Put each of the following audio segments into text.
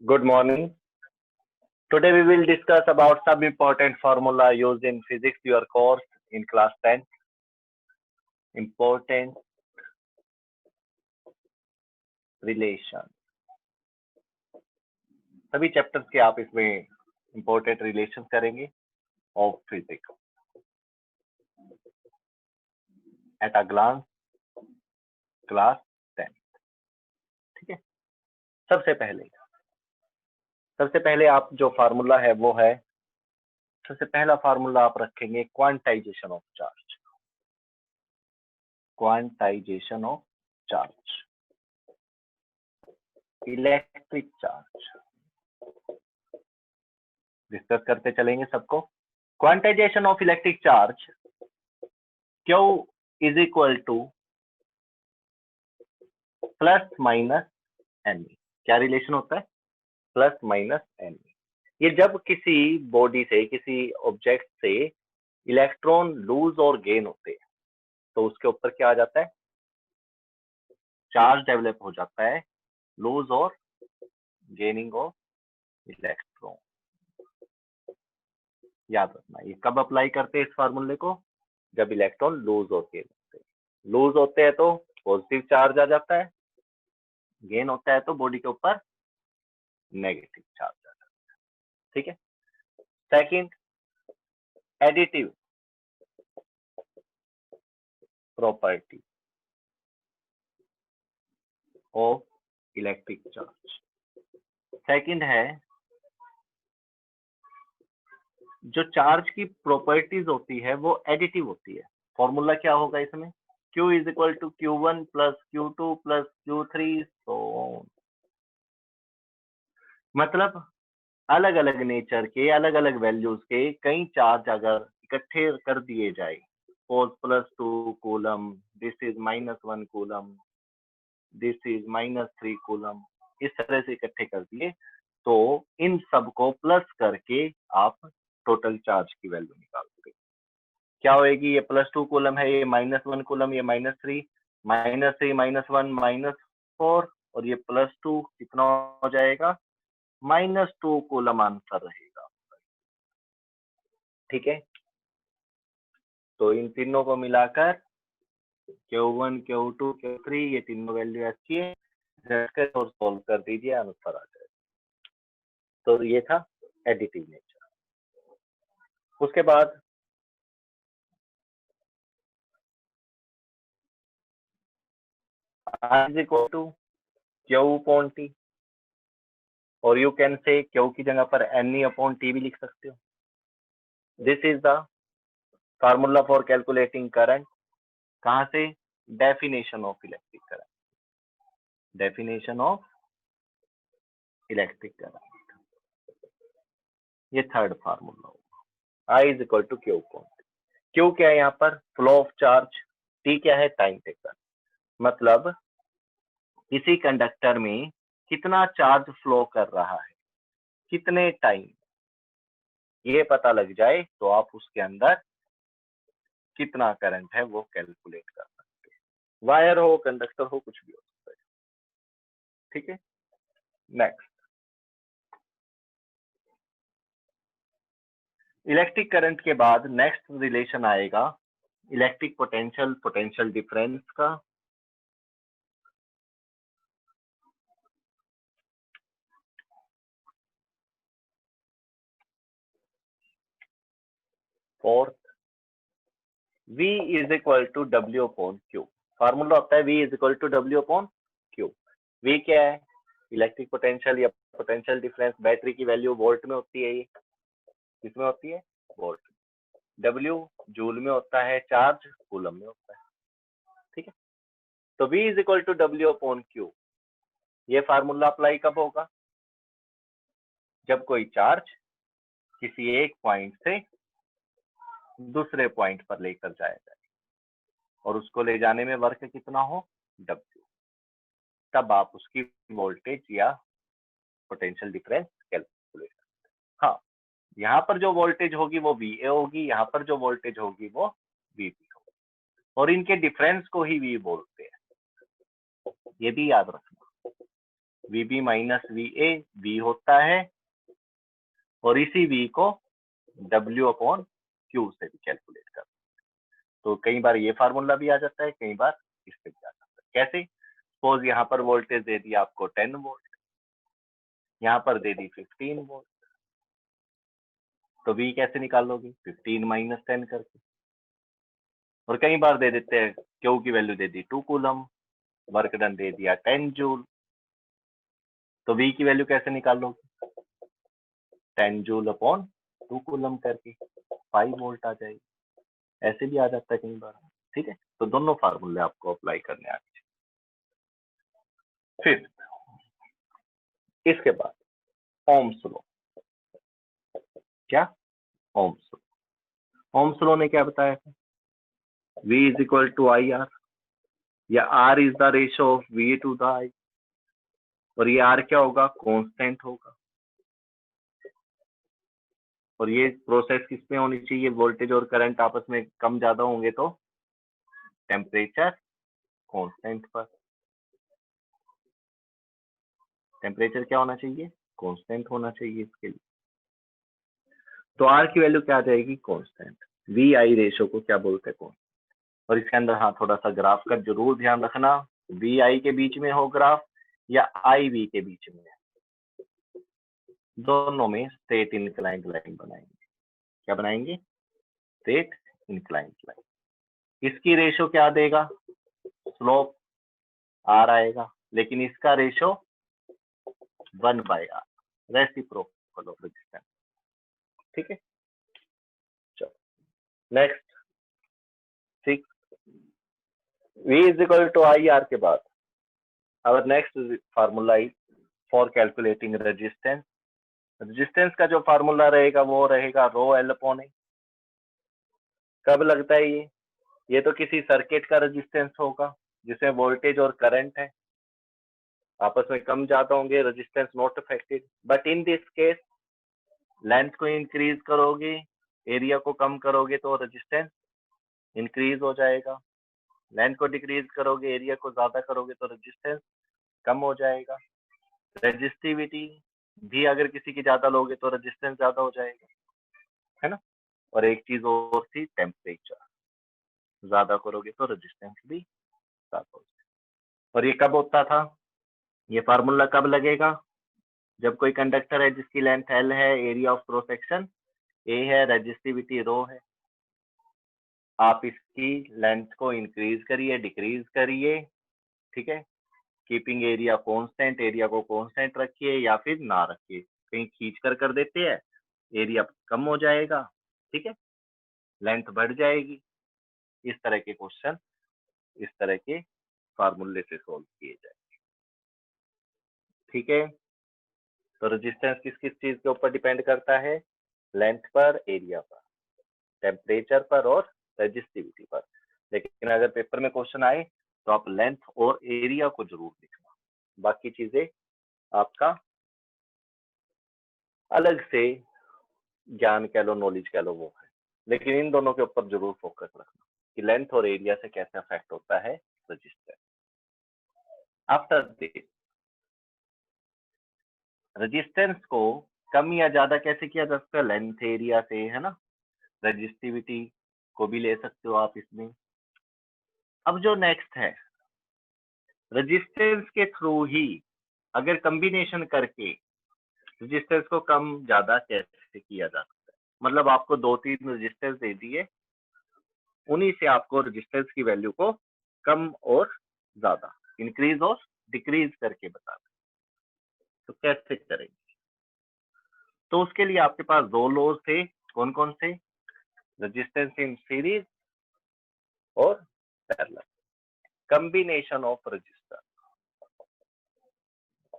Good morning. Today we will discuss about some important formula used in physics, your course in class 10. Important relation. सभी chapters के आप इसमें important relation करेंगे of physics. At a glance, class 10. ठीक है. सबसे पहले आप जो फार्मूला है वो है, सबसे पहला फार्मूला आप रखेंगे quantization of charge. Quantization of charge, electric charge discuss करते चलेंगे सबको. Quantization of electric charge, Q is equal to plus minus N. क्या रिलेशन होता है? Plus minus N. ये जब किसी बॉडी से, किसी ऑब्जेक्ट से इलेक्ट्रॉन लूज और गेन होते हैं तो उसके ऊपर क्या आ जाता है? चार्ज डेवलप हो जाता है, लूज और गेनिंग ऑफ इलेक्ट्रॉन. याद रखना, ये कब अप्लाई करते हैं इस फार्मूले को? जब इलेक्ट्रॉन लूज और गेन होते हैं. लूज होते हैं तो पॉजिटिव चार्ज आ जाता है, गेन होता है तो बॉडी के ऊपर नेगेटिव चार्ज आ जाता है. ठीक है. Second, additive property of electric charge. Second है, जो चार्ज की प्रॉपर्टीज होती है वो एडिटिव होती है. फॉर्मूला क्या होगा इसमें? Q is equal to Q1 plus Q2 plus Q3. तो मतलब अलग अलग नेचर के, अलग अलग वैल्यूज के कई चार्ज अगर इकट्ठे कर दिए जाए, suppose +2 coulomb, this is -1 coulomb, this is -3 coulomb, इस तरह से इकट्ठे कर दिए तो इन सब को प्लस करके आप टोटल चार्ज की वैल्यू निकालोगे. क्या होगी? ये +2 कूलम है, ये -1 कूलम, ये -3, -3 -1 -4 और ये +2 कितना हो जाएगा? -2 कूलम आंसर रहेगा. ठीक है. तो इन तीनों को मिलाकर Q1 Q2 Q3 ये तीनों वैल्यू अच्छी है, और सोल्व कर दीजिए, आंसर आ जाएगा. तो ये था एडिटिव नेचर. उसके बाद I is equal to Q upon T, और यू कैन से Q की जगह पर NE upon T भी लिख सकते हो. This is the formula for calculating current. कहां से? Definition of electric current. Definition of electric current, ये थर्ड फार्मूला होगा. I is equal to Q upon T. Q क्या है यहाँ पर? Flow of charge. T क्या है? Time taken. मतलब किसी कंडक्टर में कितना चार्ज फ्लो कर रहा है, कितने टाइम, ये पता लग जाए तो आप उसके अंदर कितना करंट है वो कैलकुलेट कर सकते हैं. वायर हो, कंडक्टर हो, कुछ भी हो सकता है. ठीक है. नेक्स्ट, इलेक्ट्रिक करंट के बाद नेक्स्ट रिलेशन आएगा इलेक्ट्रिक पोटेंशियल, पोटेंशियल डिफरेंस का. Fourth, V is equal to W upon Q. Formula होता है V is equal to W upon Q. V क्या है? इलेक्ट्रिक पोटेंशियल या पोटेंशियल डिफरेंस. बैटरी की वैल्यू वोल्ट में होती है, ये किसमें होती है? वोल्ट. W जूल में होता है, चार्ज कूलम में होता है. ठीक है. तो V is equal to W upon Q. ये फार्मूला अप्लाई कब होगा? जब कोई चार्ज किसी एक पॉइंट से दूसरे पॉइंट पर लेकर जाया जाए और उसको ले जाने में वर्क कितना हो? W. तब आप उसकी वोल्टेज या पोटेंशियल डिफरेंस कैलकुलेट करते हैं. हाँ, यहाँ पर जो वोल्टेज होगी वो VA होगी, यहाँ पर जो वोल्टेज होगी वो VB होगी, और इनके डिफरेंस को ही V बोलते हैं. ये भी याद रखना. VB माइनस VA, V होता है, और इसी V को W अपॉन Q से भी कैलकुलेट कर। तो कई बार ये फार्मूला भी आ जाता है, कई बार इससे भी आ जाता है। कैसे? सपोज यहाँ पर वोल्टेज दे दी आपको 10 वोल्ट, यहाँ पर दे दी 15 वोल्ट, तो V कैसे निकालोगे? 15 माइनस 10 करके। और कई बार दे देते हैं Q की value they the 2 coulomb, work done they दिया 10 जूल, तो V की वैल्यू कैसे निकालोगे? 10 जूल अपॉन 2 कूलम करके 5 वोल्ट आ जाएगी। ऐसे भी आ जाता है कई बार। ठीक है, तो दोनों फार्मूले आपको अप्लाई करने आने चाहिए। फिर इसके बाद ओम्स लॉ। क्या? Ohm's law. ओम्स लॉ ने क्या बताया था? V is equal to IR, या R is the ratio of V to the I, और ये R क्या होगा? कांस्टेंट होगा। और ये प्रोसेस किस में होनी चाहिए? वोल्टेज और करंट आपस में कम ज्यादा होंगे तो टेम्परेचर कांस्टेंट पर। टेम्परेचर क्या होना चाहिए? कांस्टेंट होना चाहिए इसके लिए। तो R की वैल्यू क्या आ जाएगी? कांस्टेंट। VI रेशियो को क्या बोलते हैं? कांस्टेंट। और इसके अंदर हाँ थोड़ा सा ग्राफ का जरूर ध्यान रखना, VI के बीच में हो ग्राफ या IV के बीच में, दोनों में स्ट्रेट इंक्लाइंड लाइन बनाएंगे। क्या बनाएंगे? Straight inclined line. इसकी रेशियो क्या देगा? स्लोप R आएगा, लेकिन इसका ratio 1/R, reciprocal of resistance. ठीक है, चलो next 6, V is equal to IR के बाद our next formula is for calculating resistance. Resistance का जो फार्मूला रहेगा वो रहेगा रो L अपॉन A। कब लगता है ये तो किसी सर्किट का रेजिस्टेंस होगा जिसमें वोल्टेज और करंट है, आपस में कम ज्यादा होंगे, resistance not affected. But in this case length को इंक्रीज करोगे, एरिया को कम करोगे तो रेजिस्टेंस इंक्रीज हो जाएगा। लेंथ को डिक्रीज करोगे, एरिया को ज्यादा करोगे तो रेजिस्टेंस कम हो जाएगा। रेजिस्टिविटी भी अगर किसी की ज्यादा लोगे तो रेजिस्टेंस ज्यादा हो जाएगा, है ना। और एक चीज और थी, टेम्परेचर ज्यादा करोगे तो रेजिस्टेंस भी ज्यादा हो जाएगा। और ये कब होता था? ये फार्मूला कब लगेगा? जब कोई कंडक्टर है जिसकी लेंथ L है, area of cross section A है, रेजिस्टिविटी रो है। आप इसकी लेंथ को इंक्रीज करिए, डिक्रीज करिए, ठीक है, कीपिंग एरिया कांस्टेंट, एरिया को कांस्टेंट रखिए या फिर ना रखिए, कहीं खींच कर देते हैं, एरिया कम हो जाएगा, ठीक है, लेंथ बढ़ जाएगी। इस तरह के क्वेश्चन इस तरह के फार्मूले से सोल्व किए जाएंगे। ठीक है, तो रेजिस्टेंस किस किस चीज के ऊपर डिपेंड करता है? लेंथ पर, एरिया पर, टेम्परेचर पर और रेजिस्टिविटी पर। लेकिन अगर पेपर में क्वेश्चन आए तो आप लेंथ और एरिया को जरूर लिखना, बाकी चीजें आपका अलग से ज्ञान कह लो, नॉलेज कह लो, वो है। लेकिन इन दोनों के ऊपर जरूर फोकस रखना कि लेंथ और एरिया से कैसे अफेक्ट होता है रेजिस्टेंस। आफ्टर दिस, रेजिस्टेंस को कम या ज्यादा कैसे किया जा सकता है? लेंथ एरिया से, है ना। रेजिस्टिविटी को भी ले सकते हो आप इसमें। अब जो नेक्स्ट है, रेजिस्टेंस के थ्रू ही अगर कॉम्बिनेशन करके रेजिस्टेंस को कम ज्यादा कैसे किया जा सकता है। मतलब आपको 2-3 रेजिस्टेंस दे दिए, उन्हीं से आपको रेजिस्टेंस की वैल्यू को कम और ज्यादा, इंक्रीज और डिक्रीज करके बता दें, तो कैसे करेंगे? तो उसके लिए आपके पास 2 लॉज थे, कौन कौन से? रेजिस्टेंस इन सीरीज और parallel. Combination of resistor,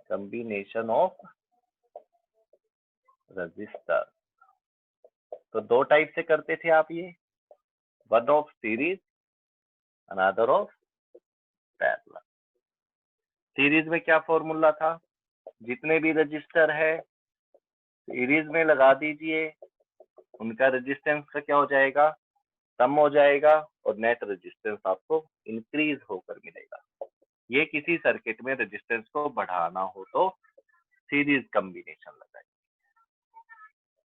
combination of resistor, तो 2 टाइप से करते थे आप ये, one of series, another of parallel. Series में क्या फॉर्मूला था? जितने भी रजिस्टर है सीरीज में लगा दीजिए, उनका रेजिस्टेंस का क्या हो जाएगा? कम हो जाएगा, और नेट रेजिस्टेंस आपको इंक्रीज होकर मिलेगा। ये किसी सर्किट में रेजिस्टेंस को बढ़ाना हो तो सीरीज कॉम्बिनेशन लगाए,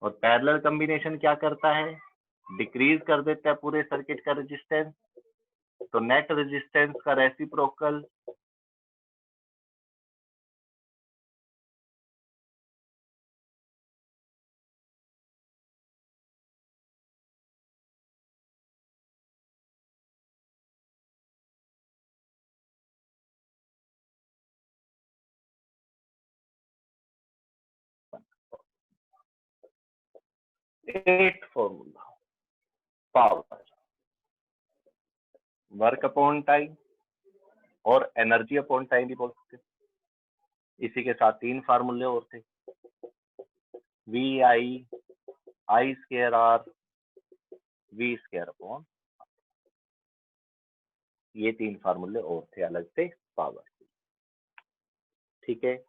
और पैरेलल कॉम्बिनेशन क्या करता है, डिक्रीज कर देता है पूरे सर्किट का रेजिस्टेंस, तो नेट रेजिस्टेंस का reciprocal at formula, power, work upon time और एनर्जी अपॉन टाइम भी बोल सकते हैं। इसी के साथ 3 फार्मूले और थे, V I square R, V square upon, ये 3 फार्मूले और थे अलग से पावर, ठीक है।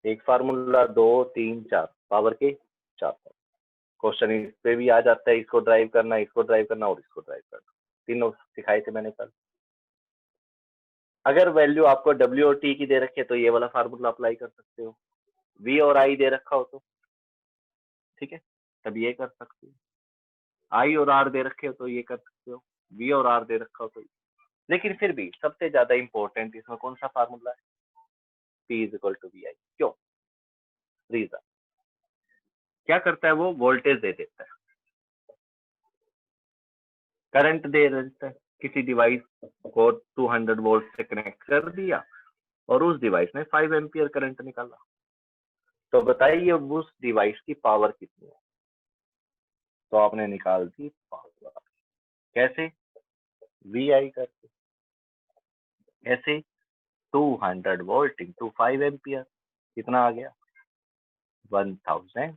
1 फार्मूला 2 3 4 पावर के 4 क्वेश्चन इस पे भी आ जाता है, इसको ड्राइव करना, इसको ड्राइव करना और इसको ड्राइव करना, तीनों सिखाए थे मैंने कल। अगर वैल्यू आपको डब्ल्यू और टी की दे रखे तो ये वाला फार्मूला अप्लाई कर सकते हो, वी और आई दे रखा हो तो, ठीक है, तब ये कर सकते हो, आई और आर दे रखे हो तो ये कर सकते हो, वी और आर दे रखा हो तो। लेकिन फिर भी सबसे ज्यादा इंपॉर्टेंट इसमें कौन सा फार्मूला है, P is equal to V I. क्यों, रीजन क्या करता है, वो वोल्टेज दे देता है, करंट दे देता है, किसी डिवाइस को 200 वोल्ट से कनेक्ट कर दिया और उस डिवाइस में 5 एम्पियर करंट निकाला, तो बताइए उस डिवाइस की पावर कितनी है, तो आपने निकाल दी पावर, कैसे, वी आई करके, ऐसे 200 वोल्ट इंटू 5 एम्पियर कितना आ गया, 1000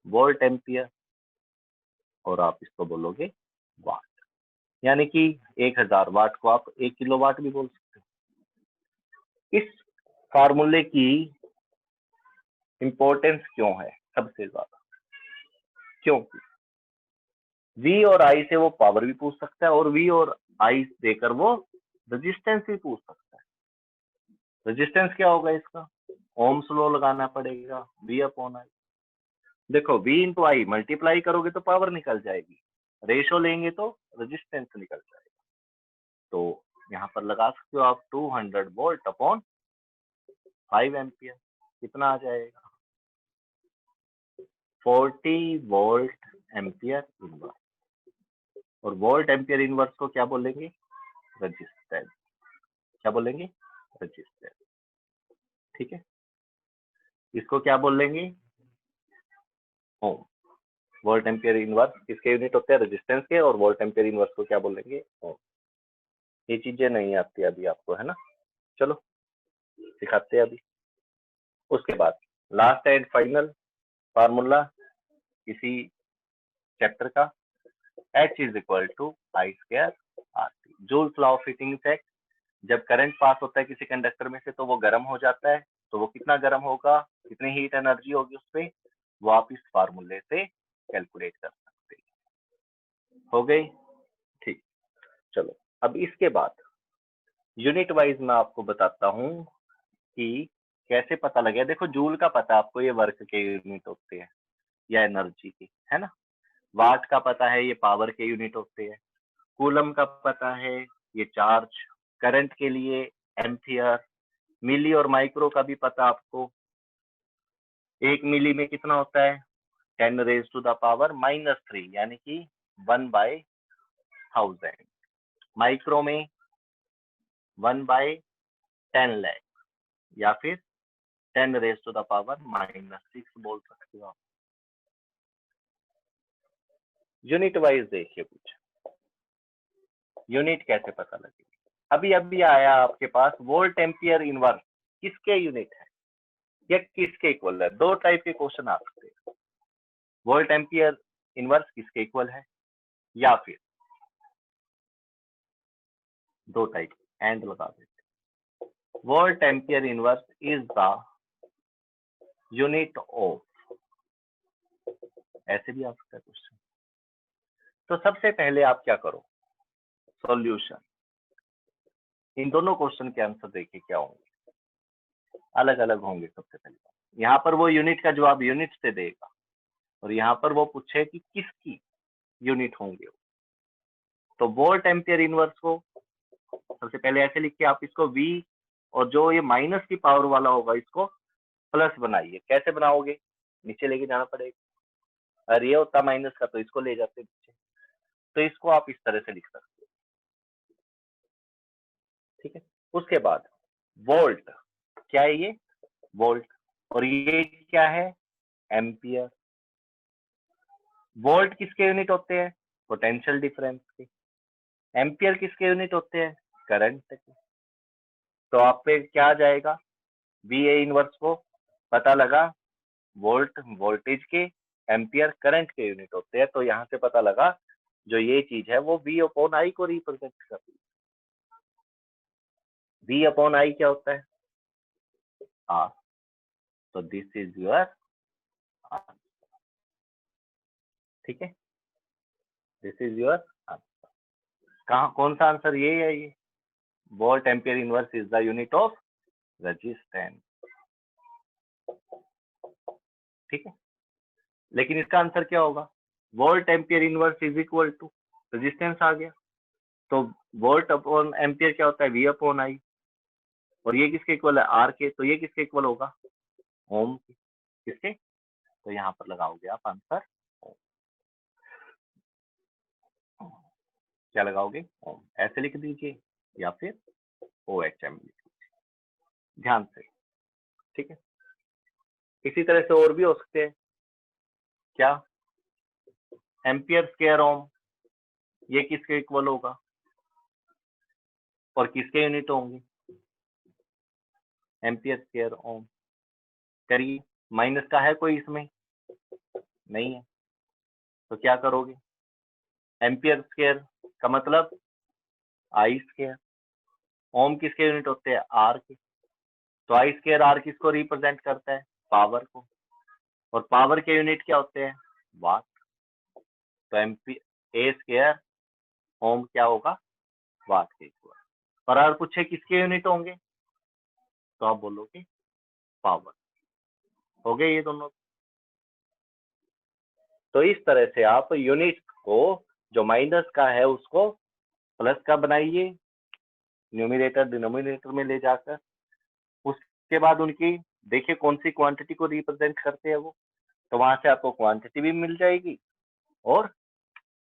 वोल्ट एम्पियर, और आप इसको बोलोगे वाट, यानी कि 1000 वाट को आप 1 किलोवाट भी बोल सकते हो। इस फार्मूले की इंपॉर्टेंस क्यों है सबसे ज्यादा, क्योंकि वी और आई से वो पावर भी पूछ सकता है और वी और आई देकर वो रेजिस्टेंस भी पूछ सकता है। रेजिस्टेंस क्या होगा इसका, ओम्स लॉ लगाना पड़ेगा, वी अपॉन आई। देखो वी इंटू आई मल्टीप्लाई करोगे तो पावर निकल जाएगी, रेशो लेंगे तो रेजिस्टेंस निकल जाएगा, तो यहाँ पर लगा सकते हो आप 200 वोल्ट अपॉन 5 एम्पियर, कितना आ जाएगा, 40 वोल्ट एम्पियर इनवर्स, और वोल्ट एम्पियर इनवर्स को क्या बोलेंगे, रेजिस्टेंस, क्या बोलेंगे, रेजिस्टेंस, ठीक है। इसको क्या बोलेंगे, ओम। वोल्ट एम्पियर इनवर्स किसके यूनिट होते हैं, रेजिस्टेंस के, और वोल्ट एम्पियर इनवर्स को क्या बोलेंगे, ओम। ये चीजें नहीं आती अभी आपको, है ना, चलो सिखाते हैं अभी। उसके बाद लास्ट एंड फाइनल फार्मूला इसी चैप्टर का, H is equal to I square R T, Joule's law of heating effect. जब करंट पास होता है किसी कंडक्टर में से तो वो गर्म हो जाता है, तो वो कितना गर्म होगा, कितनी हीट एनर्जी होगी उसपे, वो आप इस फार्मूले से कैलकुलेट कर सकते हैं। हो गई, ठीक, चलो अब इसके बाद यूनिट वाइज मैं आपको बताता हूँ कि कैसे पता लगे। देखो जूल का पता है आपको, ये वर्क के यूनिट होते हैं या एनर्जी की, है ना। वाट का पता है, ये पावर के यूनिट होते हैं। कूलम का पता है, ये चार्ज। करंट के लिए एम्पियर। मिली और माइक्रो का भी पता आपको, 1 मिली में कितना होता है, 10 रेज टू द पावर -3, यानी कि 1/1000। माइक्रो में 1/10 लाख, या फिर 10 रेज टू द पावर -6 बोल सकते हो आप। यूनिट वाइज देखिए कुछ, यूनिट कैसे पता लगे। अभी अभी आया आपके पास वोल्ट एम्पियर इनवर्स किसके यूनिट है या किसके इक्वल है। 2 टाइप के क्वेश्चन आ सकते हैं, वोल्ट एम्पियर इनवर्स किसके इक्वल है, या फिर 2 टाइप एंड लगा देते, volt ampere inverse is the unit of, ऐसे भी आ सकता है क्वेश्चन। तो सबसे पहले आप क्या करो, सॉल्यूशन, इन दोनों क्वेश्चन के आंसर देखिए क्या होंगे, अलग अलग होंगे। सबसे पहले यहाँ पर वो यूनिट का जवाब यूनिट से देगा और यहाँ पर वो पूछे कि किसकी यूनिट होंगे। तो वोल्ट एम्पियर इनवर्स को सबसे पहले ऐसे लिख के आप इसको V और जो ये माइनस की पावर वाला होगा इसको प्लस बनाइए। कैसे बनाओगे, नीचे लेके जाना पड़ेगा। अरे ये होता माइनस का तो इसको ले जाते नीचे, तो इसको आप इस तरह से लिख सकते हो, ठीक है। उसके बाद वोल्ट, क्या है ये, वोल्ट, और ये क्या है, एम्पियर। वोल्ट किसके यूनिट होते हैं, पोटेंशियल डिफरेंस के। एम्पियर किसके यूनिट होते हैं, करंट के। तो आप पे क्या आ जाएगा, वी ए इनवर्स को पता लगा वोल्ट वोल्टेज के, एम्पियर करंट के यूनिट होते हैं। तो यहाँ से पता लगा जो ये चीज है वो V अपॉन आई को रिप्रेजेंट करती है। V अपॉन आई क्या होता है, R। तो दिस इज योर R, ठीक है, दिस इज योर आंसर। कहाँ, कौन सा आंसर, ये है ये, volt ampere inverse is the unit of resistance, ठीक है। लेकिन इसका आंसर क्या होगा, volt ampere inverse is equal to resistance आ गया। तो वोल्ट अपॉन एम्पियर क्या होता है, V अपॉन आई, और ये किसके इक्वल है, R के। तो ये किसके इक्वल होगा, ओम के, किसके। तो यहाँ पर लगाओगे आप आंसर ओम। क्या लगाओगे, ओम। ऐसे लिख दीजिए या फिर OHM लिख दीजिए, ध्यान से, ठीक है। इसी तरह से और भी हो सकते हैं, क्या, एम्पियर स्क्वायर ओम, ये किसके इक्वल होगा और किसके यूनिट होंगे, एम्पियर स्क्वायर ओम। करिए, माइनस का है कोई इसमें, नहीं है, तो क्या करोगे, एम्पियर स्क्वायर का मतलब आई स्क्वायर, ओम किसके यूनिट होते हैं, आर के। तो आई स्क्वायर आर किसको रिप्रेजेंट करता है, पावर को, और पावर के यूनिट क्या होते हैं, वाट। तो एम्पियर ए स्क्वायर ओम क्या होगा, वाट के इक्वल। और अगर पूछे किसके यूनिट होंगे तो आप बोलोगे पावर। हो गए ये दोनों। तो इस तरह से आप यूनिट को जो माइनस का है उसको प्लस का बनाइए, न्यूमिनेटर डिनोमिनेटर में ले जाकर। उसके बाद उनकी देखिए कौन सी क्वांटिटी को रिप्रेजेंट करते हैं वो, तो वहां से आपको क्वांटिटी भी मिल जाएगी और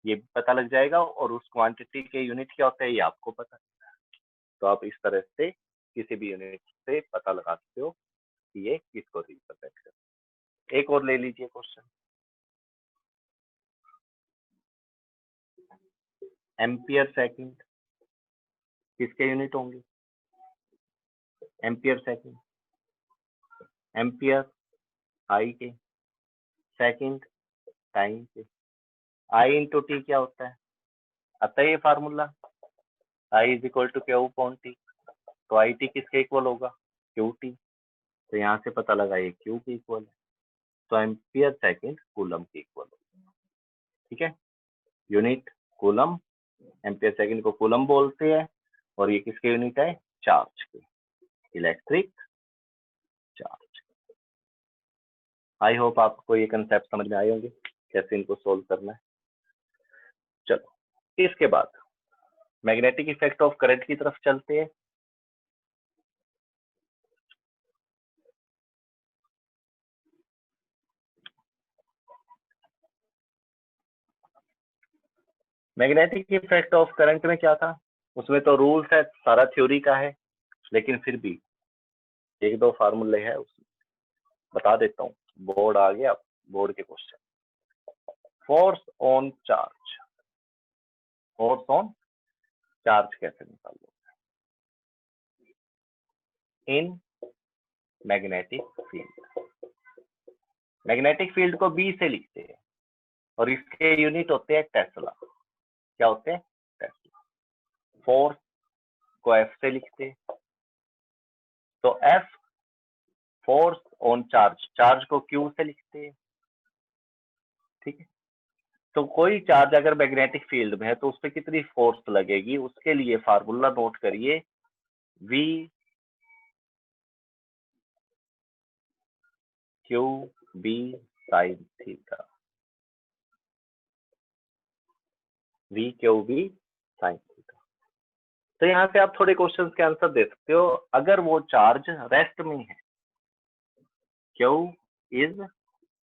ये भी पता लग जाएगा, और उस क्वांटिटी के यूनिट क्या होते हैं ये आपको पता। तो आप इस तरह से किसी भी यूनिट से पता लगा सकते हो कि ये किसको रिप्रेजेंट करते हैं। एक और ले लीजिए क्वेश्चन, एम्पियर सेकंड किसके यूनिट होंगे, एम्पियर सेकंड, एम्पियर आई के, सेकंड टाइम के। आई इंटू टी क्या होता है, आता है ये formula, I is equal to Q upon T. तो आई टी किसके इक्वल होगा, क्यू टी। तो यहाँ से पता लगा ये क्यू के इक्वल है, तो एम्पियर सेकंड कूलम के इक्वल होगा, ठीक है। यूनिट कूलम, एम्पियर सेकंड को कूलम बोलते हैं, और ये किसके यूनिट है, चार्ज के, इलेक्ट्रिक चार्ज। आई होप आपको ये कंसेप्ट समझ में आए होंगे कैसे इनको सोल्व करना है। चलो इसके बाद मैग्नेटिक इफेक्ट ऑफ करंट की तरफ चलते हैं। मैग्नेटिक इफेक्ट ऑफ करंट में क्या था, उसमें तो रूल्स है, सारा थ्योरी का है, लेकिन फिर भी एक दो फार्मूले हैं उसमें बता देता हूँ। बोर्ड आ गया, बोर्ड के question, force on charge, force on charge कैसे निकालो in magnetic field. Magnetic field को बी से लिखते हैं और इसके यूनिट होते हैं टेस्ला। क्या होते हैं, टेस्ला। फोर्स को एफ से लिखते हैं, तो F force on charge, charge को क्यू से लिखते हैं, ठीक है। तो कोई चार्ज अगर मैग्नेटिक फील्ड में है तो उस पर कितनी फोर्स लगेगी, उसके लिए फार्मूला नोट करिए, V Q B sine theta, V Q B sine theta. तो यहाँ पे आप थोड़े क्वेश्चंस के आंसर दे सकते हो। अगर वो चार्ज रेस्ट में है, क्यू इज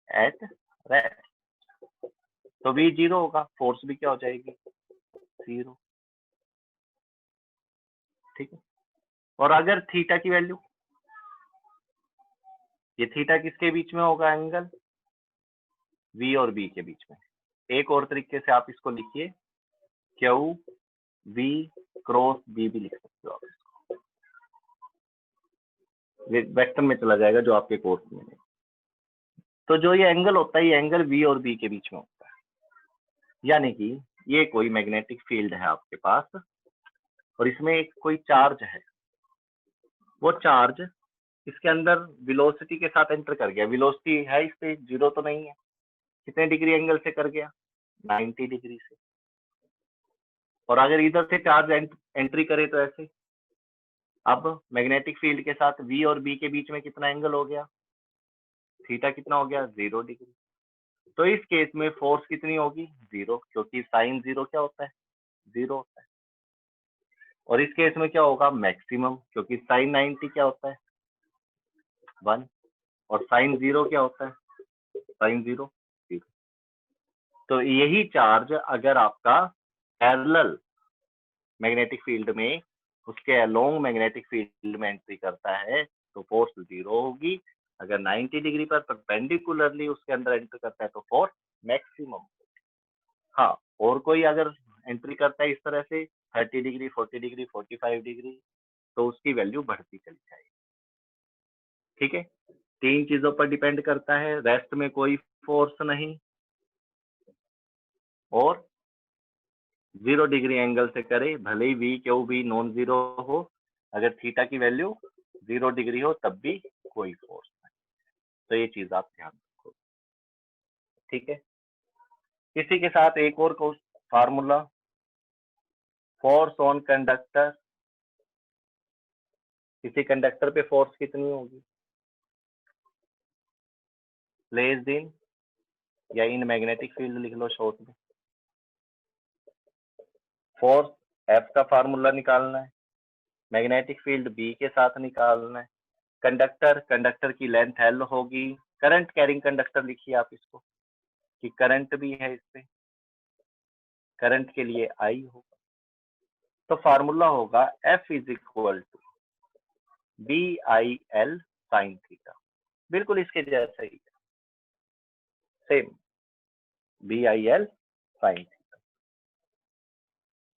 एट रेस्ट, तो वी जीरो होगा, फोर्स भी क्या हो जाएगी, जीरो। ठीक है। और अगर थीटा की वैल्यू, ये थीटा किसके बीच में होगा एंगल, वी और बी के बीच में। एक और तरीके से आप इसको लिखिए, क्यू वी क्रॉस बी भी लिख सकते हो आप इसको, वेक्टर में चला जाएगा जो आपके कोर्स में है। तो जो ये एंगल होता है, ये एंगल वी और बी के बीच में होता है। यानी कि ये कोई मैग्नेटिक फील्ड है आपके पास और इसमें एक कोई चार्ज है, वो चार्ज इसके अंदर वेलोसिटी के साथ एंटर कर गया। वेलोसिटी है इस पे, जीरो तो नहीं है, कितने डिग्री एंगल से कर गया, 90 डिग्री से। और अगर इधर से चार्ज एंट्री करे तो ऐसे, अब मैग्नेटिक फील्ड के साथ वी और बी के बीच में कितना एंगल हो गया, थीटा कितना हो गया, 0 डिग्री। तो इस केस में फोर्स कितनी होगी, 0, क्योंकि साइन 0 क्या होता है, 0 होता है। और इस केस में क्या होगा, मैक्सिमम, क्योंकि साइन 90 क्या होता है, 1, और साइन 0 क्या होता है, साइन 0, 0। तो यही चार्ज अगर आपका पैरेलल मैग्नेटिक फील्ड में, उसके अलोंग मैग्नेटिक फील्ड में एंट्री करता है तो फोर्स 0 होगी। अगर 90 डिग्री पर परपेंडिकुलरली उसके अंदर एंटर करता है तो फोर्स मैक्सिमम। हाँ, और कोई अगर एंट्री करता है इस तरह से 30 डिग्री, 40 डिग्री, 45 डिग्री, तो उसकी वैल्यू बढ़ती चली जाएगी। ठीक है, 3 चीजों पर डिपेंड करता है, रेस्ट में कोई फोर्स नहीं, और 0 डिग्री एंगल से करे, भले ही वी क्यू भी नॉन जीरो हो, अगर थीटा की वैल्यू 0 डिग्री हो तब भी कोई फोर्स नहीं। तो ये चीज आप ध्यान रखो। ठीक है, इसी के साथ एक और फार्मूला, फोर्स ऑन कंडक्टर, किसी कंडक्टर पे फोर्स कितनी होगी, लेस देन या इन मैग्नेटिक फील्ड लिख लो शॉर्ट में। फोर्स एफ का फार्मूला निकालना है, मैग्नेटिक फील्ड बी के साथ निकालना है, कंडक्टर की लेंथ एल होगी, करंट कैरिंग कंडक्टर लिखिए आप इसको कि करंट भी है इस पे, करंट के लिए आई होगा। तो फार्मूला होगा F is equal to B I L sine theta, बिल्कुल इसके जैसा ही, same, B I L sine.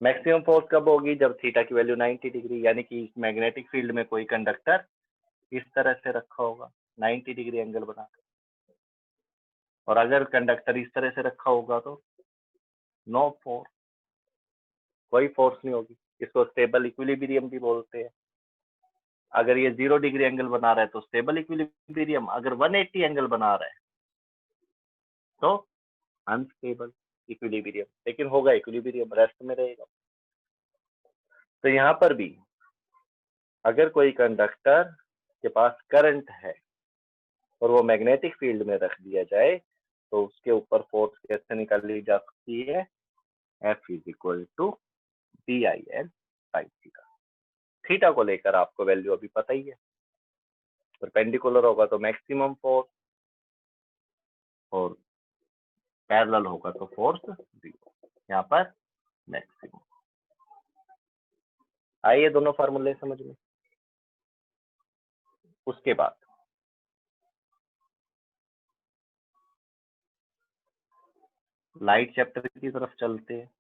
Maximum force कब होगी, जब थीटा की वैल्यू 90 डिग्री, यानी कि मैग्नेटिक फील्ड में कोई कंडक्टर इस तरह से रखा होगा 90 डिग्री एंगल बनाकर, और अगर कंडक्टर इस तरह से रखा होगा तो नो फोर्स, कोई फोर्स नहीं होगी। इसको स्टेबल इक्विलिब्रियम भी बोलते हैं। अगर ये 0 डिग्री एंगल बना रहा है तो स्टेबल इक्विलिब्रियम, अगर 180 एंगल बना रहा है तो अनस्टेबल इक्विलिब्रियम, लेकिन होगा इक्विलिब्रियम, रेस्ट में रहेगा। तो यहाँ पर भी अगर कोई कंडक्टर के पास करंट है और वो मैग्नेटिक फील्ड में रख दिया जाए तो उसके ऊपर फोर्स कैसे निकाली जा सकती है, F is equal to B I L sine theta. Theta को लेकर आपको वैल्यू अभी पता ही है, परपेंडिकुलर होगा तो मैक्सिमम फोर्स और पैरेलल होगा तो फोर्स 0, यहाँ पर मैक्सिमम। आइए दोनों फार्मूले समझ में। उसके बाद लाइट चैप्टर की तरफ चलते हैं।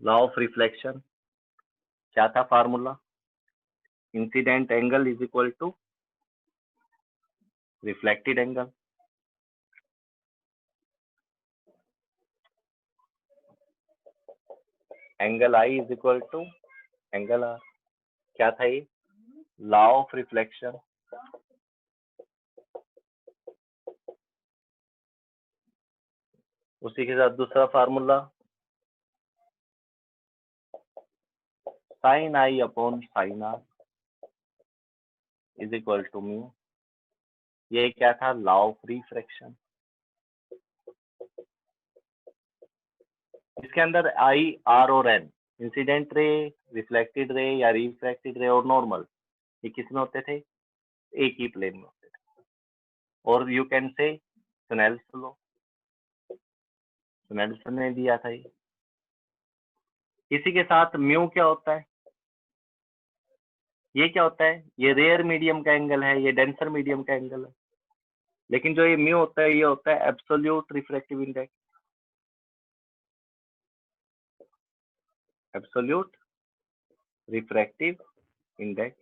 लॉ ऑफ रिफ्लेक्शन, क्या था formula, incident angle is equal to reflected angle, angle I is equal to angle R. क्या था ये, लॉ ऑफ रिफ्लेक्शन। उसी के साथ दूसरा formula, sine I upon sine R is equal to mu. ये क्या था? Law of refraction. इसके अंदर आई, आर और N, incident ray, reflected ray या रिफ्रैक्टेड रे और नॉर्मल, ये किसमें होते थे? एक ही प्लेन में होते थे। और you can say Snell's law, Snell's ने दिया था ये। इसी के साथ म्यू क्या होता है? ये क्या होता है? ये रेयर मीडियम का एंगल है, ये डेंसर मीडियम का एंगल है। लेकिन जो ये म्यू होता है, ये होता है absolute refractive index, absolute refractive index.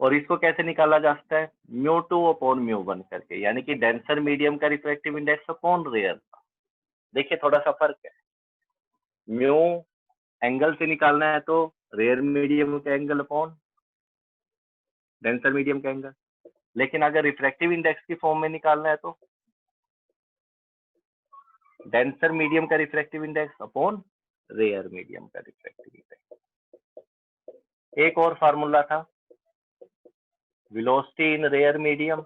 और इसको कैसे निकाला जा सकता है? Mu two upon mu one करके, यानी कि डेंसर मीडियम का रिफ्रैक्टिव इंडेक्स अपॉन रेयर। देखिए थोड़ा सा फर्क है। म्यू एंगल से निकालना है तो रेयर मीडियम का एंगल अपॉन डेंसर मीडियम का एंगल, लेकिन अगर रिफ्रैक्टिव इंडेक्स की फॉर्म में निकालना है तो डेंसर मीडियम का refractive index upon rare medium का रिफ्रैक्टिव इंडेक्स। एक और फार्मूला था, velocity in rare medium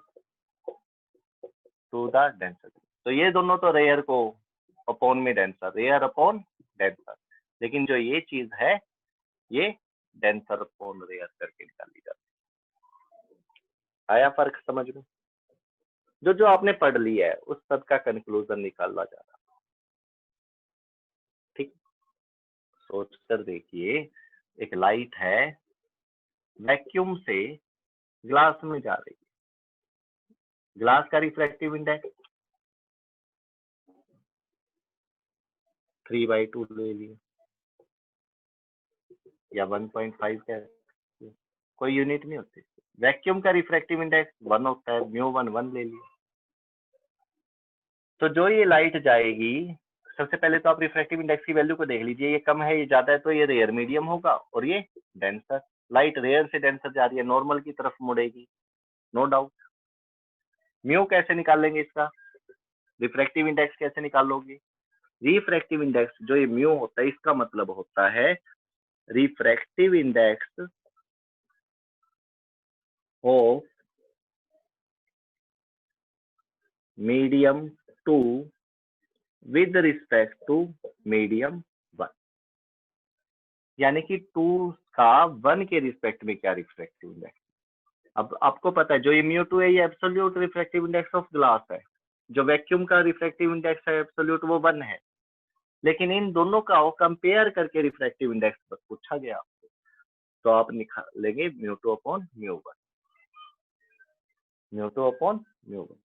to the denser. तो ये दोनों तो रेयर को अपॉन में डेंसर, रेयर अपॉन डेंसर, लेकिन जो ये चीज है ये डेंसर अपॉन रेयर करके निकाली जाती है। आया फर्क समझ में? जो जो आपने पढ़ लिया है उस सब का कंक्लूजन निकाला जा रहा है। ठीक, सोच कर देखिए, एक लाइट है, वैक्यूम से ग्लास में जा रही है, ग्लास का रिफ्रैक्टिव इंडेक्स 3/2 ले लिया या 1.5 का, कोई यूनिट नहीं होती। वैक्यूम का रिफ्रैक्टिव इंडेक्स 1 होता है, म्यू 1 ले लिया। तो जो ये लाइट जाएगी, सबसे पहले तो आप रिफ्रैक्टिव इंडेक्स की वैल्यू को देख लीजिए, ये कम है, ये ज्यादा है, तो ये रेयर मीडियम होगा और ये डेंसर। लाइट रेयर से डेंसर जा रही है, नॉर्मल की तरफ मुड़ेगी, नो डाउट। म्यू कैसे निकालेंगे इसका? रिफ्रैक्टिव इंडेक्स कैसे निकालोगे? रिफ्रैक्टिव इंडेक्स जो ये म्यू होता है, इसका मतलब होता है refractive index of medium 2 with respect to medium 1, यानी कि 2 का 1 के रिस्पेक्ट में क्या रिफ्रैक्टिव इंडेक्स। अब आपको पता है जो ये म्यू 2 है, ये absolute refractive index of glass है। जो वैक्यूम का रिफ्रैक्टिव इंडेक्स है एब्सोल्यूट, वो 1 है। लेकिन इन दोनों का कंपेयर करके रिफ्रैक्टिव इंडेक्स पूछा गया, तो आप निकालेंगे mu 2 upon mu 1, mu 2 upon mu 1।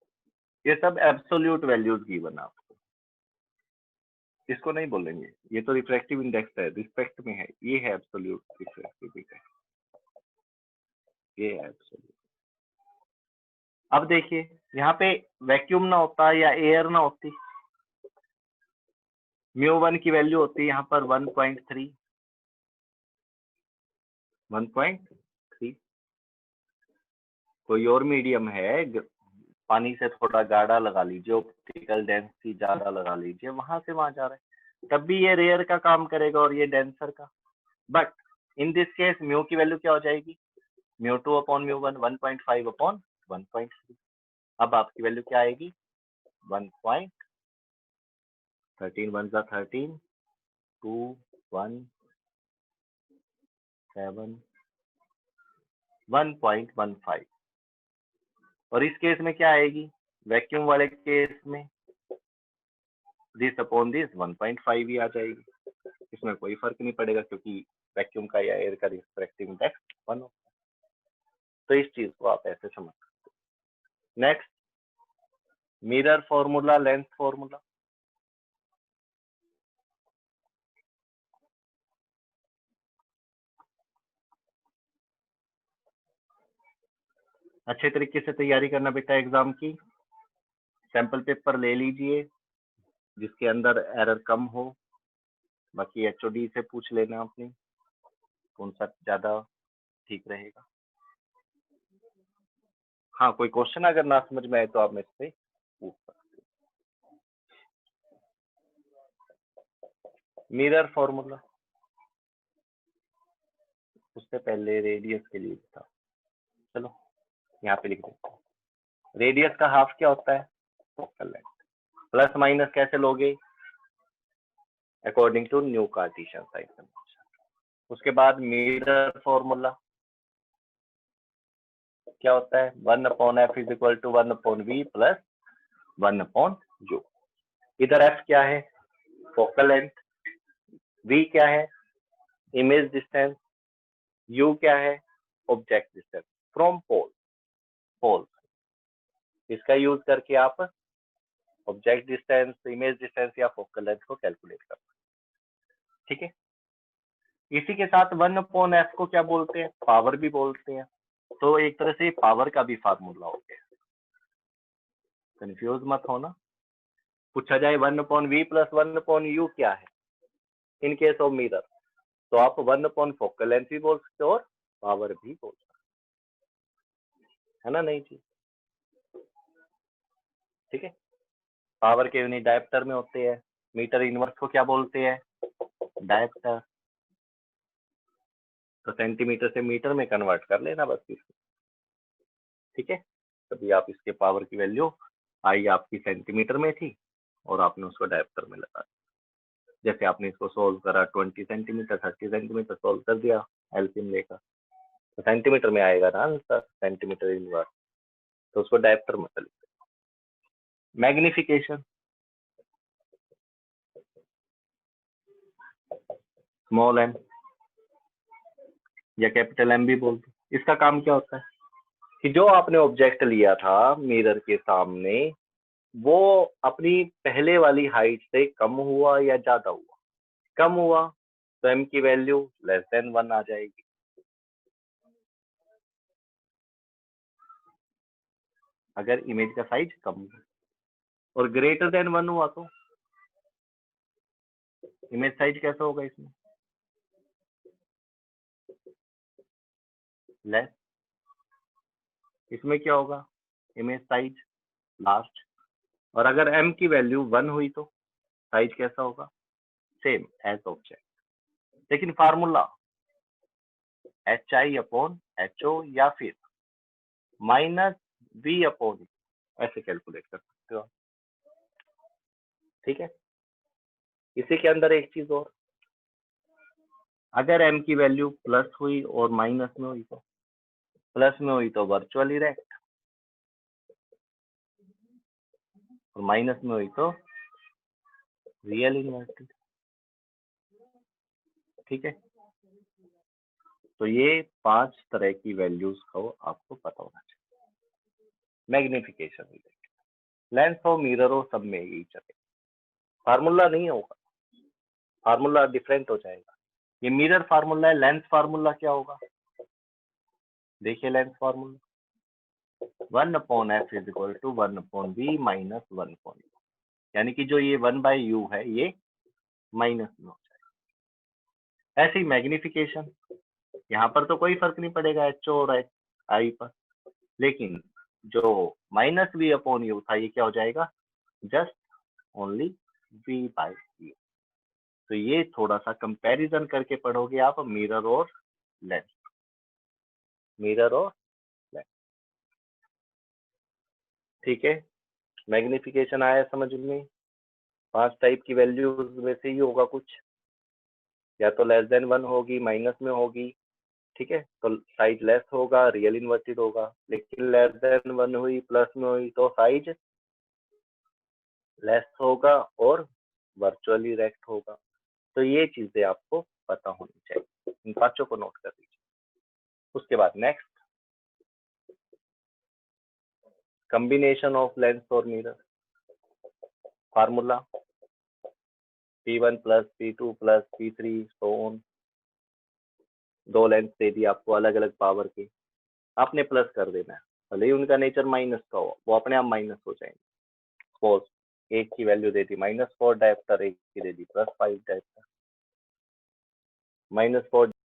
ये सब एब्सोल्यूट वैल्यूज गिवन आपको, इसको नहीं बोलेंगे। ये तो रिफ्रैक्टिव इंडेक्स है, रिस्पेक्ट में है, ये है एब्सोल्यूट रिफ्रैक्टिव इंडेक्स, ये है एब्सोल्यूट। अब देखिए यहाँ पे वैक्यूम ना होता या एयर ना होती, म्यू 1 की वैल्यू होती यहाँ पर 1.3, 1.3। कोई और मीडियम है, पानी से थोड़ा गाढ़ा लगा लीजिए, ऑप्टिकल डेंसिटी ज्यादा लगा लीजिए, वहां से वहां जा रहा है, तब भी ये रेयर का काम करेगा और ये डेंसर का। But in this case mu की वैल्यू क्या हो जाएगी? Mu 2 upon mu 1, 1.5 upon 1.3। अब आपकी वैल्यू क्या आएगी? 1.13, 1 जा 13, 2 1 7, 1.15। और इस केस में क्या आएगी? वैक्यूम वाले केस में दिस अपॉन दिस 1.5 ही आ जाएगी, इसमें कोई फर्क नहीं पड़ेगा क्योंकि वैक्यूम का या एयर का रिफ्रैक्टिव इंडेक्स 1 होता है। तो इस चीज को आप ऐसे समझ सकते हो। Next, mirror formula, lens formula. अच्छे तरीके से तैयारी करना बेटा एग्जाम की। सैंपल पेपर ले लीजिए जिसके अंदर एरर कम हो, बाकी एचओडी से पूछ लेना अपनी कौन सा ज्यादा ठीक रहेगा। हाँ, कोई क्वेश्चन अगर ना समझ में आए तो आप मेरे से पूछ सकते हो। मिरर फॉर्मूला, उससे पहले रेडियस के लिए था, चलो यहाँ पे लिख देते हैं। रेडियस का हाफ क्या होता है? Focal length. प्लस माइनस कैसे लोगे? अकॉर्डिंग टू न्यू कार्टेशियन साइड कन्वेंशन। उसके बाद मिरर फॉर्मूला क्या होता है? 1/f is equal to 1/v plus 1/u। इधर f क्या है? Focal length. v क्या है? Image distance. u क्या है? Object distance from pole. इसका यूज करके आप ऑब्जेक्ट डिस्टेंस, इमेज डिस्टेंस या फोकल लेंथ को कैलकुलेट कर सकते हैं। ठीक है, इसी के साथ 1/f को क्या बोलते हैं? पावर भी बोलते हैं। तो एक तरह से पावर का भी फार्मूला हो गया, कंफ्यूज मत होना। पूछा जाए 1/v प्लस 1/u क्या है इन केस ऑफ मिरर, तो आप 1/फोकल लेंथ भी बोल सकते हो और पावर भी बोल सकते है ना? नहीं जी, ठीक है। पावर के यूनिट डायप्टर में होते हैं। मीटर इनवर्स को क्या बोलते हैं? डायप्टर। तो सेंटीमीटर से मीटर में कन्वर्ट कर लेना बस इसको, ठीक है। तभी आप इसके पावर की वैल्यू आई आपकी सेंटीमीटर में थी और आपने उसको डायप्टर में लगा दिया। जैसे आपने इसको सोल्व करा 20 सेंटीमीटर 30 सेंटीमीटर सोल्व कर दिया एलसीएम लेकर, तो सेंटीमीटर में आएगा ना आंसर, सेंटीमीटर इनवर्स, तो उसको डायप्टर में लिखते हैं। मैग्निफिकेशन, स्मॉल एम या कैपिटल एम भी बोलते हैं। इसका काम क्या होता है कि जो आपने ऑब्जेक्ट लिया था मिरर के सामने, वो अपनी पहले वाली हाइट से कम हुआ या ज्यादा हुआ? कम हुआ तो एम की वैल्यू लेस देन 1 आ जाएगी। अगर इमेज का साइज कम हुआ और ग्रेटर देन 1 हुआ तो इमेज साइज कैसा होगा इसमें? लेस। इसमें क्या होगा? Image size last. और अगर m की वैल्यू 1 हुई तो साइज कैसा होगा? Same as object. लेकिन फार्मूला HI/HO या फिर -V/, ऐसे कैलकुलेट कर सकते हो, ठीक है। इसी के अंदर एक चीज और, अगर m की वैल्यू प्लस हुई और माइनस में हुई तो, प्लस में हुई तो वर्चुअल इरेक्ट और माइनस में हुई तो रियल इन्वर्टेड, ठीक है। तो ये 5 तरह की वैल्यूज को आपको पता होना चाहिए। मैग्निफिकेशन, लेंस हो मिरर हो सब में यही चले, फार्मूला नहीं होगा, फार्मूला डिफरेंट हो जाएगा। ये मिरर फार्मूला है, लेंस फार्मूला क्या होगा? देखिए lens formula 1/f is equal to 1/v minus 1/u, यानी कि जो ये 1/u है ये माइनस में हो जाएगा। ऐसे ही मैग्निफिकेशन, यहाँ पर तो कोई फर्क नहीं पड़ेगा HO और HI पर, लेकिन जो -v/u था ये क्या हो जाएगा? Just only v/u। तो ये थोड़ा सा कंपैरिजन करके पढ़ोगे आप मिरर और लेंस, मिरर और लेंस, ठीक है। मैग्निफिकेशन आया समझ में? 5 टाइप की वैल्यूज में से ही होगा कुछ, या तो लेस देन 1 होगी, माइनस में होगी, ठीक है, तो साइज लेस होगा, रियल इन्वर्टेड होगा। लेकिन लेस देन 1 हुई, प्लस में हुई तो साइज लेस होगा और वर्चुअली इरेक्ट होगा। तो ये चीजें आपको पता होनी चाहिए, इन पांचों को नोट कर लीजिए। उसके बाद नेक्स्ट, कॉम्बिनेशन ऑफ लेंस और mirror. Formula P1 plus P2 plus P3 so on. दो लेंस दे दी आपको अलग अलग पावर के, आपने प्लस कर देना है, भले ही उनका नेचर माइनस का हो, वो अपने आप माइनस हो जाएंगे। सपोज एक की वैल्यू दे दी -4 डायप्टर, एक की दे दी +5 डायप्टर। -4